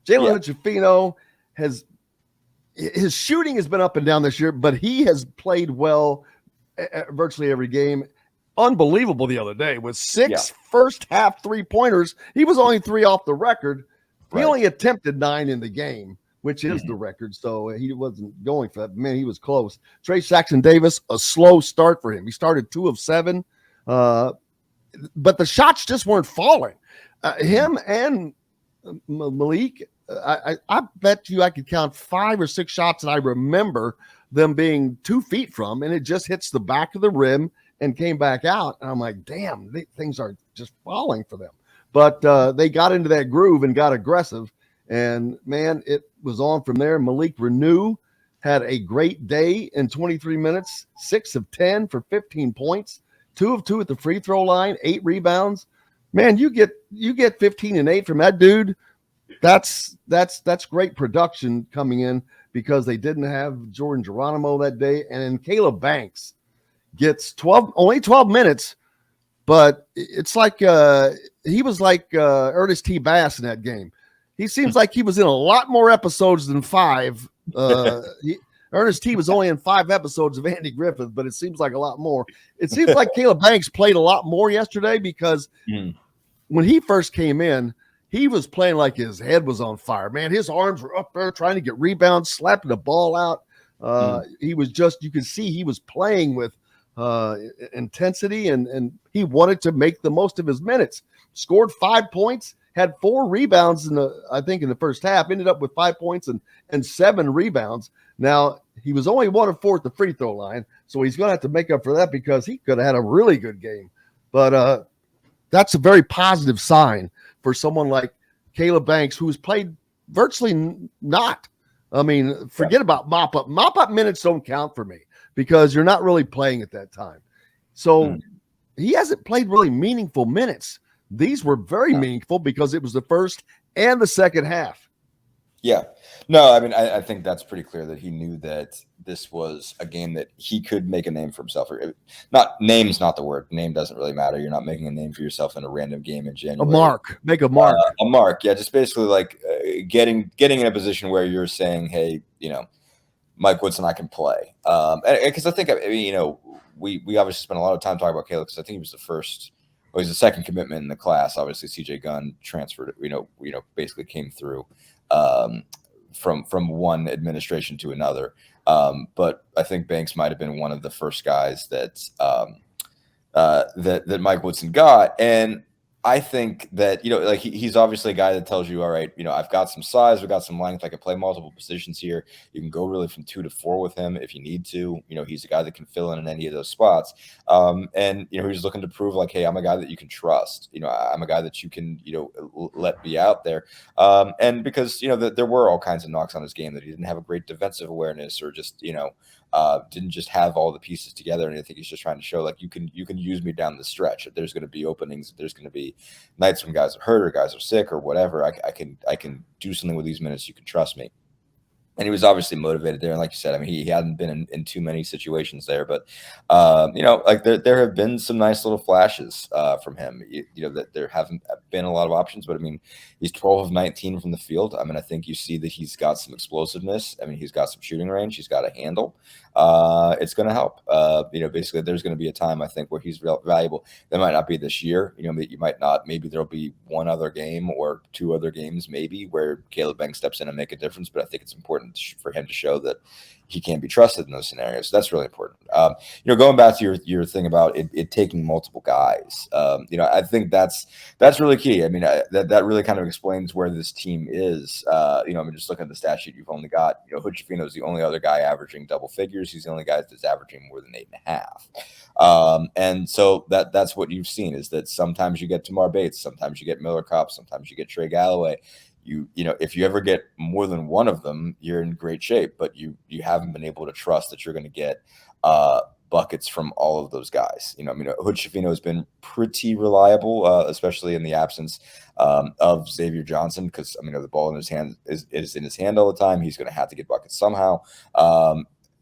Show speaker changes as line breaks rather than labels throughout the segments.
Jalen Hood-Schifino his shooting has been up and down this year, but he has played well virtually every game. Unbelievable the other day with 6 first half 3-pointers. He was only 3 off the record. He only attempted 9 in the game, which is the record. So he wasn't going for that. Man, he was close. Trey Jackson-Davis, a slow start for him. He started 2 of 7, but the shots just weren't falling. Him and Malik, I bet you I could count 5 or 6 shots that I remember them being 2 feet from, and it just hits the back of the rim and came back out. And I'm like, damn, things are just falling for them. But they got into that groove and got aggressive. And, man, it was on from there. Malik Renew had a great day in 23 minutes, 6 of 10 for 15 points, 2 of 2 at the free throw line, 8 rebounds. Man, you get 15 and 8 from that dude. That's great production coming in because they didn't have Jordan Geronimo that day. And then Caleb Banks gets only 12 minutes, but it's like he was like Ernest T. Bass in that game. He seems like he was in a lot more episodes than 5. Ernest T. was only in 5 episodes of Andy Griffith, but it seems like a lot more. It seems like Caleb Banks played a lot more yesterday because when he first came in, he was playing like his head was on fire. Man, his arms were up there trying to get rebounds, slapping the ball out. He was you could see he was playing with intensity, and he wanted to make the most of his minutes. Scored 5 points, had 4 rebounds in the first half, ended up with 5 points and 7 rebounds. Now, he was only 1 of 4 at the free throw line, so he's going to have to make up for that because he could have had a really good game. But that's a very positive sign for someone like Caleb Banks, who's played virtually not. I mean, forget about mop-up. Mop-up minutes don't count for me because you're not really playing at that time. So he hasn't played really meaningful minutes. These were very meaningful because it was the first and the second half.
Yeah. No, I mean, I think that's pretty clear that he knew that this was a game that he could make a name for himself. Name's not the word. Name doesn't really matter. You're not making a name for yourself in a random game in January.
A mark. Make a mark.
A mark. Yeah, just basically like getting in a position where you're saying, hey, Mike Woodson, I can play. Because I think, we obviously spent a lot of time talking about Caleb because I think he was the first. Well, he's the second commitment in the class. Obviously, CJ Gunn transferred. Basically came through from one administration to another. But I think Banks might have been one of the first guys that Mike Woodson got. And I think that, he's obviously a guy that tells you, all right, I've got some size, we've got some length, I can play multiple positions here. You can go really from 2 to 4 with him if you need to. He's a guy that can fill in any of those spots. And he's looking to prove like, hey, I'm a guy that you can trust. I'm a guy that you can, let be out there. And because, there were all kinds of knocks on his game that he didn't have a great defensive awareness or just, didn't just have all the pieces together. And I think he's just trying to show like you can use me down the stretch. That there's going to be openings. There's going to be nights when guys are hurt or guys are sick or whatever. I can do something with these minutes. You can trust me. And he was obviously motivated there. And like you said, I mean, he hadn't been in too many situations there, but there have been some nice little flashes from him. That there haven't been a lot of options, but I mean, he's 12 of 19 from the field. I mean, I think you see that he's got some explosiveness. I mean, he's got some shooting range. He's got a handle. It's going to help. Basically, there's going to be a time I think where he's valuable. That might not be this year. You might not. Maybe there'll be one other game or 2 other games, maybe where Caleb Banks steps in and make a difference. But I think it's important for him to show that he can't be trusted in those scenarios. That's really important. Going back to your thing about it taking multiple guys, I think that's really key. I mean, that really kind of explains where this team is. Just looking at the stat sheet, you've only got, Hood-Schifino is the only other guy averaging double figures. He's the only guy that's averaging more than 8.5. And so that's what you've seen is that sometimes you get Tamar Bates, sometimes you get Miller Kopp, sometimes you get Trey Galloway. If you ever get more than one of them, you're in great shape, but you haven't been able to trust that you're going to get buckets from all of those guys. Hood-Schifino has been pretty reliable, especially in the absence of Xavier Johnson, because the ball in his hand is in his hand all the time. He's going to have to get buckets somehow.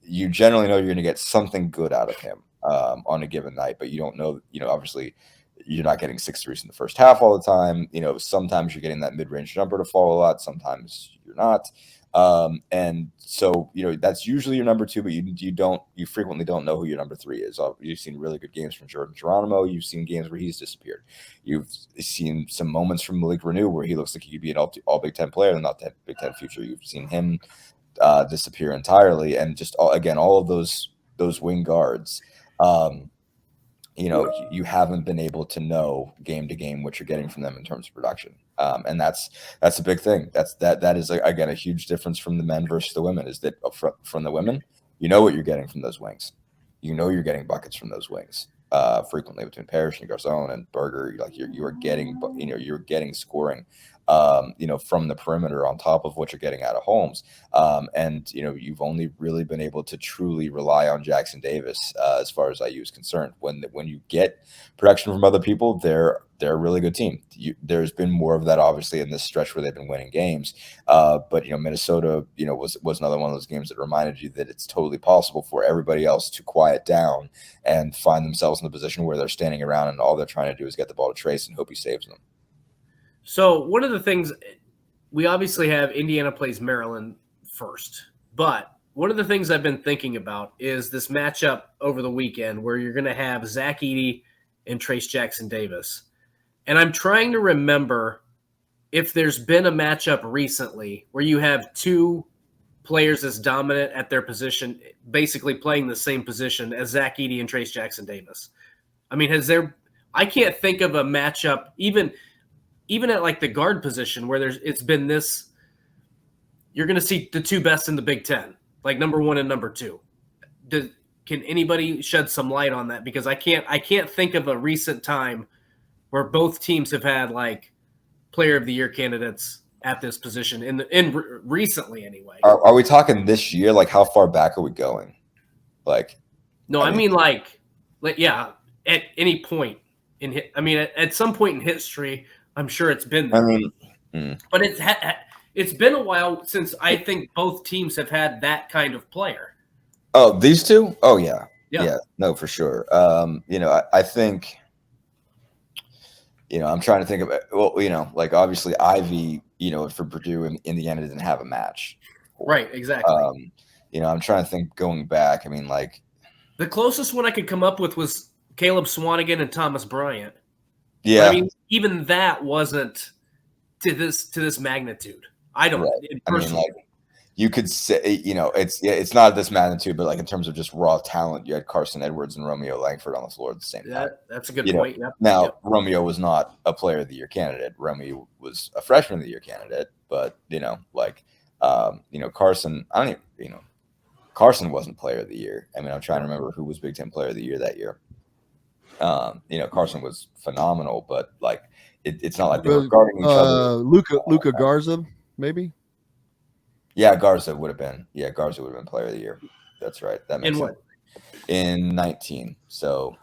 You generally know you're going to get something good out of him on a given night, but you don't know. Obviously, you're not getting 6 threes in the first half all the time. Sometimes you're getting that mid-range jumper to fall a lot. Sometimes you're not. And so, that's usually your number 2, but you frequently don't know who your number 3 is. You've seen really good games from Jordan Geronimo. You've seen games where he's disappeared. You've seen some moments from Malik Renew where he looks like he could be an all Big Ten player and not that Big Ten future. You've seen him disappear entirely. And just all of those wing guards, you haven't been able to know game to game what you're getting from them in terms of production. And that's a big thing. That is again a huge difference from the men versus the women, is that from the women, you know what you're getting from those wings. You're getting buckets from those wings frequently between Parrish and Garzone and Berger. Like you're getting scoring from the perimeter on top of what you're getting out of Holmes. And you've only really been able to truly rely on Jackson Davis as far as IU is concerned. When you get production from other people, they're a really good team. There's been more of that obviously in this stretch where they've been winning games. But Minnesota, was another one of those games that reminded you that it's totally possible for everybody else to quiet down and find themselves in the position where they're standing around and all they're trying to do is get the ball to Trace and hope he saves them.
So one of the things, we obviously have Indiana plays Maryland first, but one of the things I've been thinking about is this matchup over the weekend where you're going to have Zach Edey and Trace Jackson Davis. And I'm trying to remember if there's been a matchup recently where you have two players as dominant at their position, basically playing the same position as Zach Edey and Trace Jackson Davis. I mean, I can't think of a matchup even at like the guard position where it's been this, you're going to see the two best in the Big Ten, like number 1 and number 2. Can anybody shed some light on that? Because I can't think of a recent time where both teams have had like player of the year candidates at this position in recently anyway.
Are we talking this year? Like how far back are we going?
No, I mean yeah, at any point at some point in history, I'm sure it's been there. But it's been a while since I think both teams have had that kind of player.
Oh, these two? Oh, yeah. Yeah, no, for sure. I think, I'm trying to think of it. Well, obviously Ivy, for Purdue and Indiana didn't have a match.
Right, exactly.
I'm trying to think going back. I mean,
the closest one I could come up with was Caleb Swanigan and Thomas Bryant.
Yeah.
But, I mean, even that wasn't to this magnitude. I don't. Right.
I mean, you could say, it's not this magnitude, but in terms of just raw talent, you had Carson Edwards and Romeo Langford on the floor at the same time.
That's a good point. Yep.
Now, Romeo was not a player of the year candidate. Romeo was a freshman of the year candidate, but Carson, Carson wasn't player of the year. I mean, I'm trying to remember who was Big Ten player of the year that year. Carson was phenomenal, but it's not like they were guarding each other.
Luka Garza, maybe.
Yeah, Garza would have been. Yeah, Garza would have been player of the year. That's right. That makes sense. In 19. So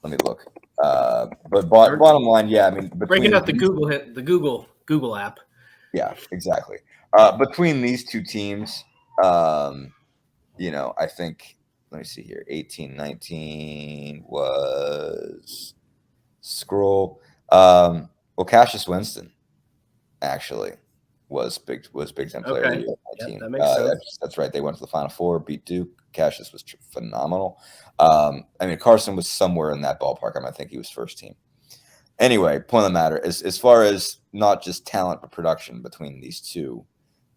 let me look. But bottom line, yeah, I mean,
breaking out the Google app.
Yeah, exactly. Between these two teams, I think. Let me see here. 18-19 was scroll. Well, Cassius Winston actually was Big Ten player of the year.
Yep, that makes sense.
That's right. They went to the Final Four, beat Duke. Cassius was phenomenal. I mean, Carson was somewhere in that ballpark. I think he was first team. Anyway, point of the matter is, as far as not just talent but production between these two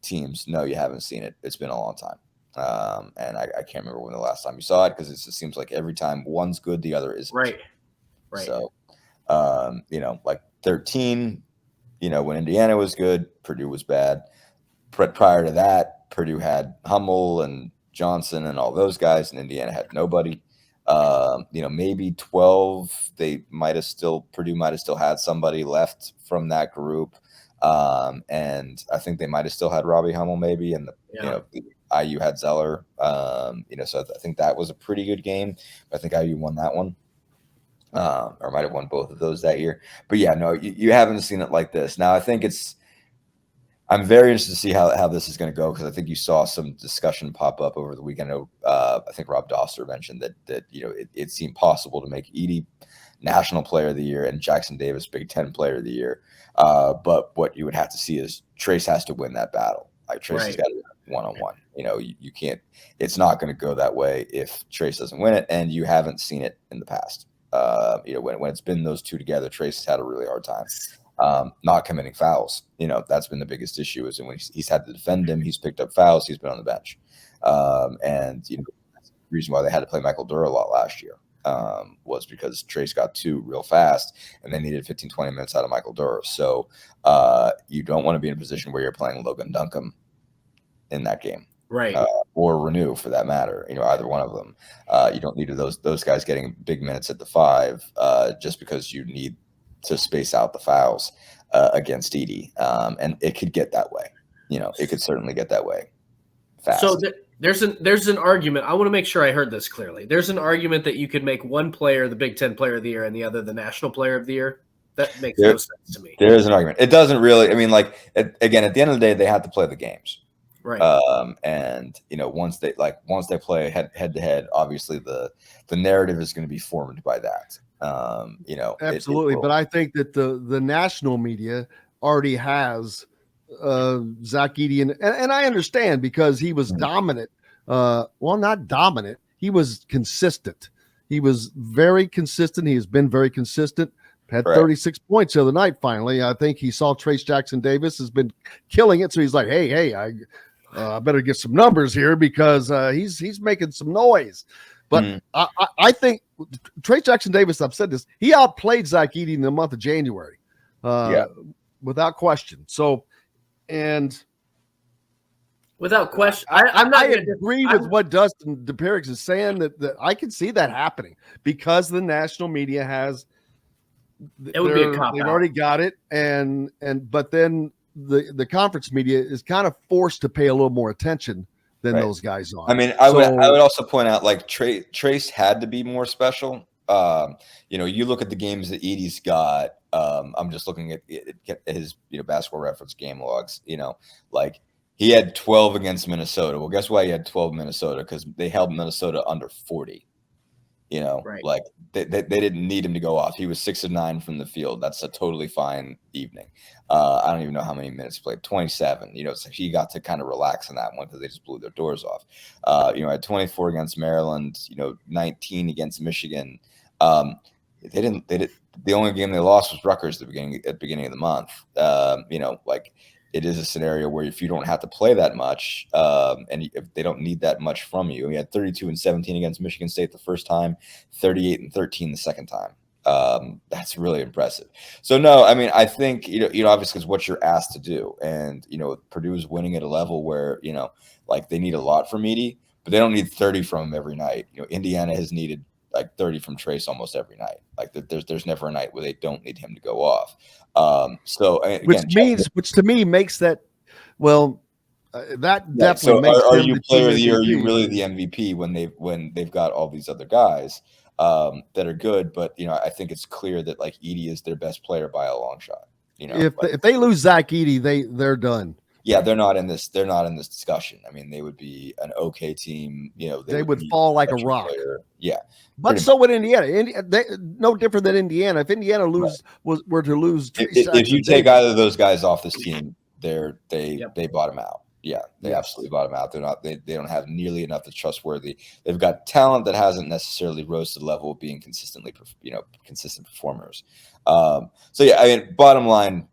teams, no, you haven't seen it. It's been a long time. And I can't remember when the last time you saw it, because it just seems like every time one's good, the other isn't.
Right.
So, 13, when Indiana was good, Purdue was bad. Prior to that, Purdue had Hummel and Johnson and all those guys, and Indiana had nobody. Maybe 12, Purdue might have still had somebody left from that group. And I think they might have still had Robbie Hummel maybe, and IU had Zeller. So I think that was a pretty good game. I think IU won that one. Or might have won both of those that year. But yeah, no, you haven't seen it like this. Now I think I'm very interested to see how this is going to go, because I think you saw some discussion pop up over the weekend. I think Rob Doster mentioned that it seemed possible to make Edey National Player of the Year and Jackson Davis Big Ten Player of the Year. But what you would have to see is Trace has to win that battle. Like Trace has got to win one-on-one. You can't. It's not going to go that way if Trace doesn't win it, and you haven't seen it in the past. When it's been those two together, Trace has had a really hard time. Not committing fouls. That's been the biggest issue, is when he's had to defend him, he's picked up fouls, he's been on the bench. And that's the reason why they had to play Michael Durr a lot last year, was because Trace got two real fast and they needed 15-20 minutes out of Michael Durr. So you don't want to be in a position where you're playing Logan Duncombe in that game.
Right.
Or Renew, for that matter, either one of them. You don't need those guys getting big minutes at the 5 just because you need to space out the fouls against Edey. And it could get that way. It could certainly get that way fast.
So there's an argument. I want to make sure I heard this clearly. There's an argument that you could make one player the Big Ten Player of the Year and the other the National Player of the Year. That makes no sense to me.
There is an argument. It doesn't really. I mean, again, at the end of the day, they have to play the games.
Right.
And once they play head to head, obviously the narrative is going to be formed by that.
Absolutely. But I think that the national media already has Zach Edey, and I understand, because he was dominant. Not dominant. He was consistent. He was very consistent. He has been very consistent. Had 36 points the other night. Finally, I think he saw Trace Jackson Davis has been killing it, so he's like, hey, I better get some numbers here, because he's making some noise. But I think Trace Jackson Davis, I've said this, he outplayed Zach Edey in the month of January, without question. So, and
without question,
I agree with what Dustin Dopirak is saying, that I can see that happening, because the national media has.
It would be a cop-out.
They've already got it, but then the conference media is kind of forced to pay a little more attention than those guys are.
I mean, I would also point out, like, Trace had to be more special. You look at the games that Edey's got. I'm just looking at his Basketball Reference game logs. Like, he had 12 against Minnesota. Well, guess why he had 12 Minnesota? Because they held Minnesota under 40. Like they didn't need him to go off. He was 6 of 9 from the field. That's a totally fine evening. I don't even know how many minutes he played. 27. So he got to kind of relax in that one, because they just blew their doors off. I had 24 against Maryland. 19 against Michigan. They didn't. The only game they lost was Rutgers at the beginning of the month. It is a scenario where if you don't have to play that much, and if they don't need that much from you, he had 32 and 17 against Michigan State the first time, 38 and 13 the second time. That's really impressive. So no, I mean, I think obviously it's what you're asked to do, and Purdue's winning at a level where they need a lot from Edey, but they don't need 30 from him every night. Indiana has needed like 30 from Trace almost every night. Like there's never a night where they don't need him to go off.
Which to me makes that, that definitely
so
makes.
Are you player of the year? Are you really the MVP when they've got all these other guys that are good? But I think it's clear that like Edey is their best player by a long shot.
If they lose Zach Edey, they're done.
Yeah, they're not in this discussion. I mean, they would be an okay team.
They would fall like a rock.
Player. Yeah,
but so would Indiana. No different than Indiana. If Indiana were to lose,
if you take either of those guys off this team, they bottom out. Yeah, they absolutely bottom out. They're not. They don't have nearly enough that's trustworthy. They've got talent that hasn't necessarily rose to the level of being consistent performers. So yeah, I mean, bottom line,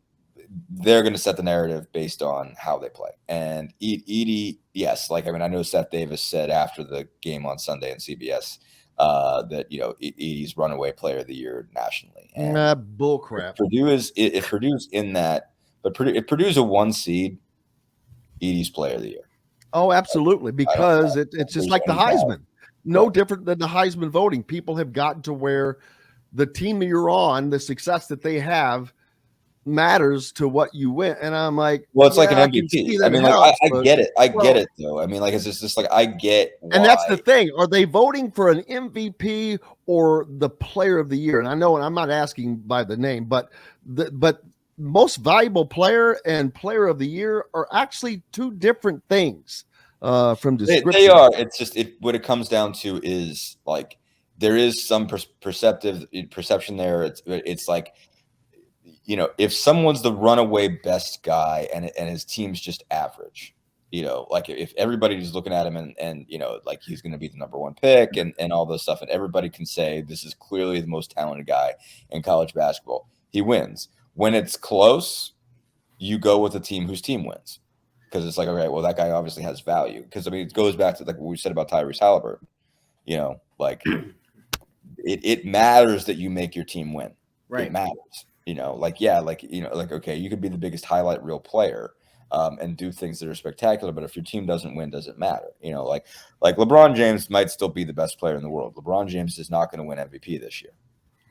they're going to set the narrative based on how they play. And Edey, yes, I know Seth Davis said after the game on Sunday on CBS that Edey's runaway player of the year nationally. And
bull crap.
If Purdue's in that, but if Purdue's a 1 seed, Edey's player of the year.
Oh, absolutely, because it's just like the Heisman. No different than the Heisman voting. People have gotten to where the team you're on, the success that they have, matters to what you win. And I'm like,
well, it's like an MVP. I mean, I get it. I get it though. I mean, it's just like I get why.
And that's the thing. Are they voting for an MVP or the player of the year? And I know, and I'm not asking by the name, but most valuable player and player of the year are actually two different things from description.
They are. It's just what it comes down to is like there is some perception there. It's like, you know, if someone's the runaway best guy and his team's just average, you know, like if everybody's looking at him and you know, like he's going to be the number one pick and all this stuff, and everybody can say this is clearly the most talented guy in college basketball, he wins. When it's close, you go with the team whose team wins. Because it's like, okay, well, that guy obviously has value. Because, I mean, it goes back to like what we said about Tyrese Halliburton. You know, like it matters that you make your team win.
Right.
It matters. You know, like, yeah, like, you know, like, okay, you could be the biggest highlight reel player and do things that are spectacular. But if your team doesn't win, does it matter? You know, like LeBron James might still be the best player in the world. LeBron James is not going to win MVP this year.